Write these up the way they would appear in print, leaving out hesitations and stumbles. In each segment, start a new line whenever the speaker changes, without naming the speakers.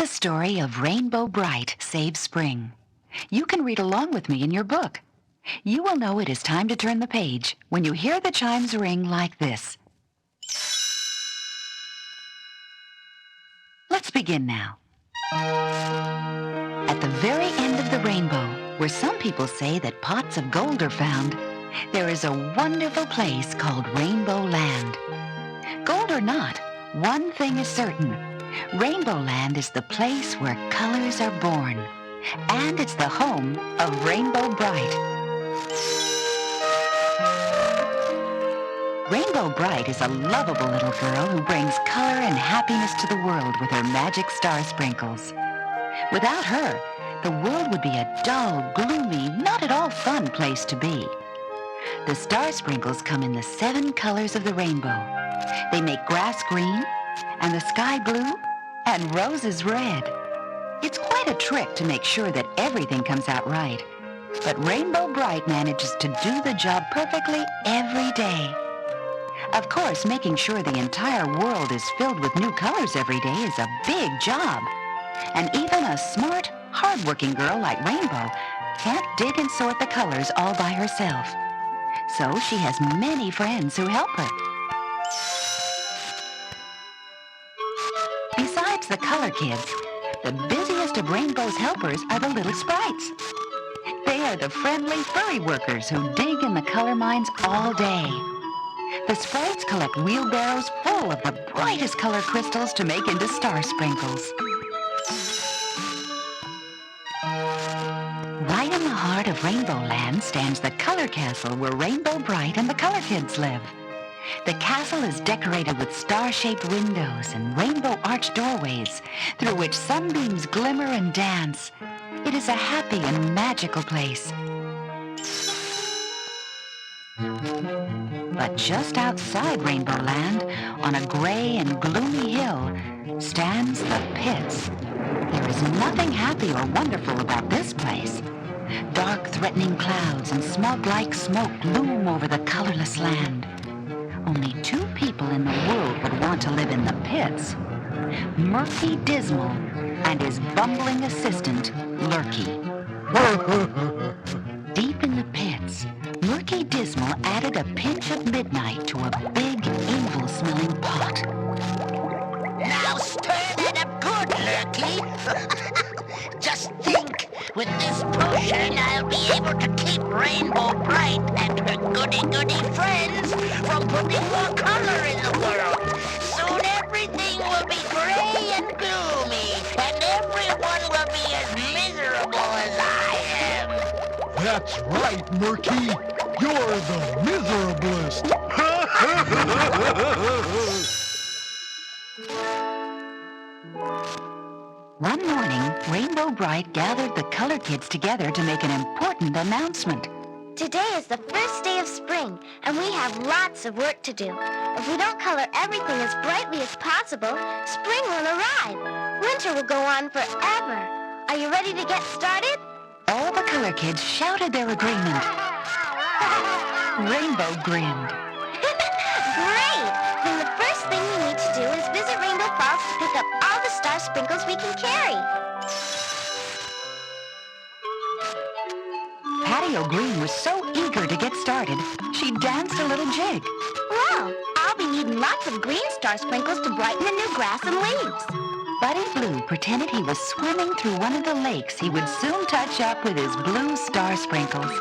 the story of Rainbow Brite Saves Spring. You can read along with me in your book. You will know it is time to turn the page when you hear the chimes ring like this. Let's begin now. At the very end of the rainbow, where some people say that pots of gold are found, there is a wonderful place called Rainbow Land. Gold or not, one thing is certain. Rainbow Land is the place where colors are born, and it's the home of Rainbow Brite. Rainbow Brite is a lovable little girl who brings color and happiness to the world with her magic star sprinkles. Without her, the world would be a dull, gloomy, not at all fun place to be. The star sprinkles come in the 7 colors of the rainbow. They make grass green, and the sky blue, and roses red. It's quite a trick to make sure that everything comes out right. But Rainbow Brite manages to do the job perfectly every day. Of course, making sure the entire world is filled with new colors every day is a big job. And even a smart, hard-working girl like Rainbow can't dig and sort the colors all by herself. So she has many friends who help her. Besides the color kids, the busiest of Rainbow's helpers are the little sprites. They are the friendly furry workers who dig in the color mines all day. The sprites collect wheelbarrows full of the brightest color crystals to make into star sprinkles. Right in the heart of Rainbow Land stands the color castle where Rainbow Brite and the color kids live. The castle is decorated with star-shaped windows and rainbow arched doorways through which sunbeams glimmer and dance. It is a happy and magical place. But just outside Rainbow Land, on a gray and gloomy hill, stands the pits. There is nothing happy or wonderful about this place. Dark, threatening clouds and smog-like smoke loom over the colorless land. Only 2 people in the world would want to live in the pits. Murky Dismal and his bumbling assistant, Lurky. Deep in the pits, Murky Dismal added a pinch of midnight to a big, evil-smelling pot.
Now stir that up good, Lurky. Just think, with this potion I'll be able to keep Rainbow Brite and her goody-goody friends from putting more color in the world. Soon everything will be gray and gloomy, and everyone will be as miserable as I am.
That's right, Murky. You're the miserablest.
One morning, Rainbow Brite gathered the color kids together to make an important announcement.
Today is the first day of spring, and we have lots of work to do. If we don't color everything as brightly as possible, spring won't arrive. Winter will go on forever. Are you ready to get started?
All the color kids shouted their agreement. Rainbow grinned.
Great! Then the first thing we need to do is visit Rainbow Falls to pick up all the star sprinkles we can carry.
Patio Green was so eager to get started, she danced a little jig.
Well, I'll be needing lots of green star sprinkles to brighten the new grass and leaves.
Buddy Blue pretended he was swimming through one of the lakes he would soon touch up with his blue star sprinkles.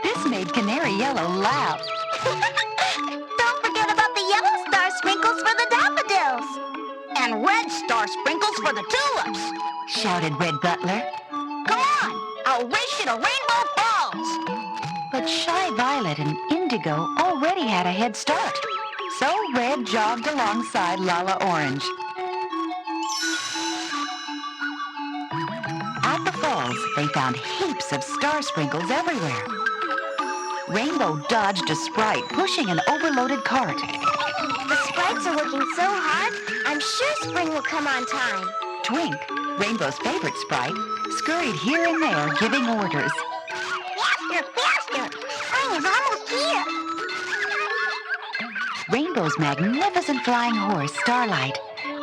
This made Canary Yellow laugh.
Don't forget about the yellow star sprinkles for the daffodils.
And red star sprinkles for the tulips.
Shouted Red Butler.
Come on, I'll race you to Rainbow Falls.
But Shy Violet and Indigo already had a head start. So Red jogged alongside Lala Orange. At the falls, they found heaps of star sprinkles everywhere. Rainbow dodged a sprite pushing an overloaded cart.
The sprites are working so hard, I'm sure spring will come on time.
Twink, Rainbow's favorite sprite, scurried here and there giving orders.
Faster, faster! Spring is almost here.
Rainbow's magnificent flying horse, Starlight,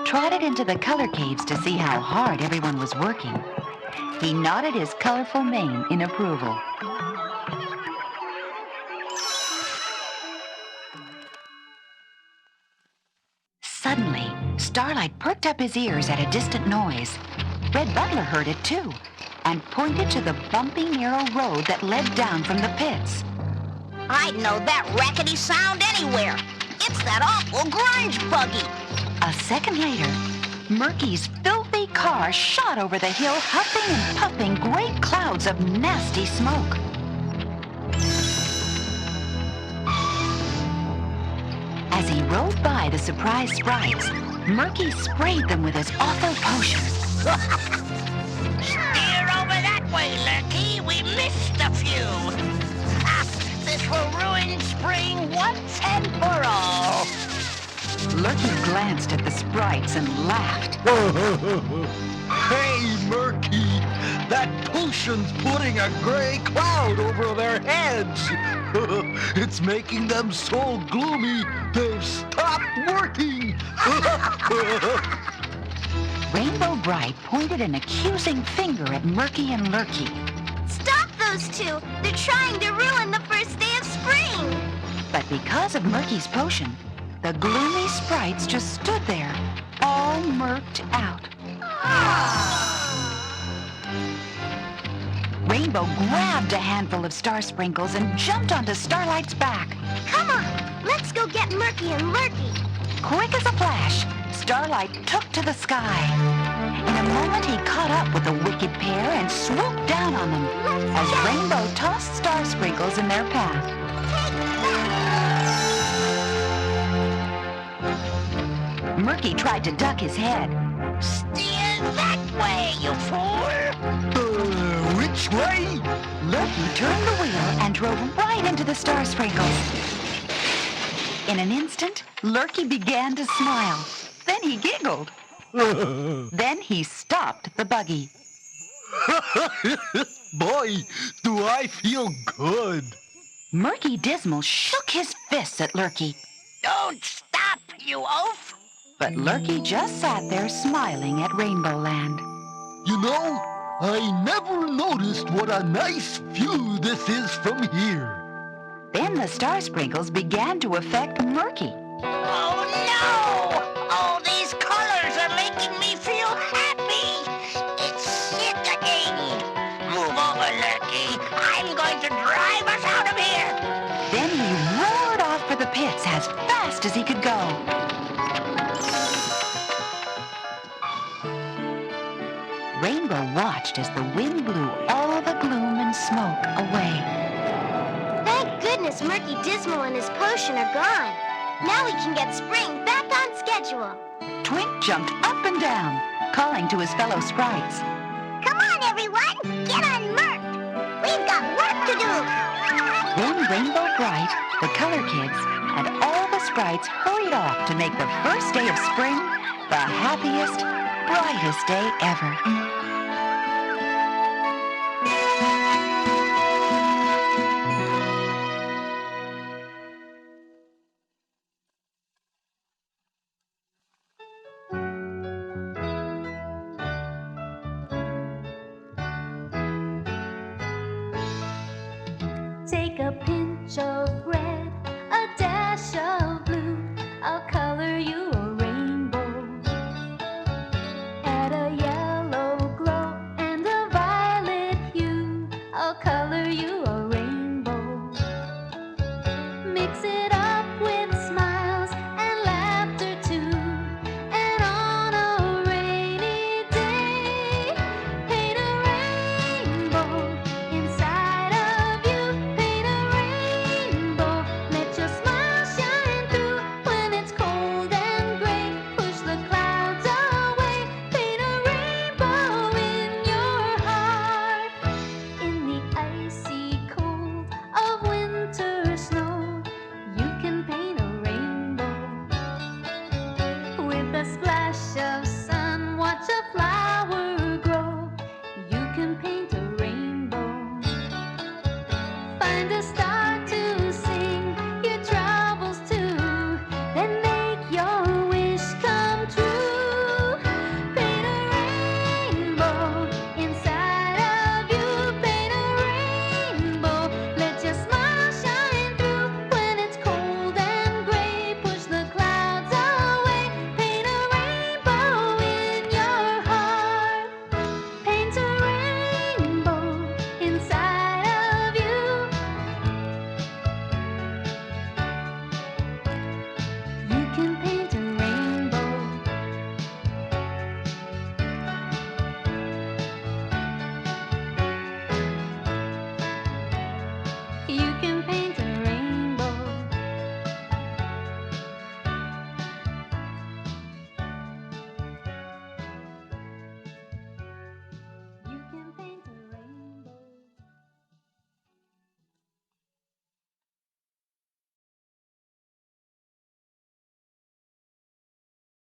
trotted into the color caves to see how hard everyone was working. He nodded his colorful mane in approval. Suddenly, Starlight perked up his ears at a distant noise. Red Butler heard it too, and pointed to the bumpy, narrow road that led down from the pits.
I'd know that rackety sound anywhere. It's that awful grunge buggy.
A second later, Murky's filthy car shot over the hill, huffing and puffing great clouds of nasty smoke. As he rode by the surprised sprites, Murky sprayed them with his awful potion.
Steer over that way, Lurky. We missed a few. This will ruin spring once and for all.
Lurky glanced at the sprites and laughed.
Hey, Murky! That potion's putting a gray cloud over their heads! It's making them so gloomy, they've stopped working!
Rainbow Brite pointed an accusing finger at Murky and Lurky.
Stop those two! They're trying to ruin the first day of spring!
But because of Murky's potion, the gloomy sprites just stood there, all murked out. Rainbow grabbed a handful of star sprinkles and jumped onto Starlight's back.
Come on, let's go get Murky and Lurky.
Quick as a flash, Starlight took to the sky. In a moment, he caught up with the wicked pair and swooped down on them as Rainbow tossed star sprinkles in their path. Murky tried to duck his head.
Steer that way, you fool!
Which way?
Lurky turned the wheel and drove right into the star sprinkles. In an instant, Lurky began to smile. Then he giggled. Then he stopped the buggy.
Boy, do I feel good!
Murky Dismal shook his fists at Lurky.
Don't stop, you oaf!
But Lurky just sat there smiling at Rainbow Land.
You know, I never noticed what a nice view this is from here.
Then the star sprinkles began to affect Murky.
Oh no! All these colors are making me feel happy! It's sickening! Move over, Lurky! I'm going to drive us out of here!
Then he roared off for the pits as fast as he could go. Rainbow watched as the wind blew all the gloom and smoke away.
Thank goodness Murky Dismal and his potion are gone. Now we can get spring back on schedule.
Twink jumped up and down, calling to his fellow sprites.
Come on, everyone! Get unmurked! We've got work to do!
Then Rainbow Brite, the Color Kids, and all the sprites hurried off to make the first day of spring the happiest, brightest day ever.
Take a pinch of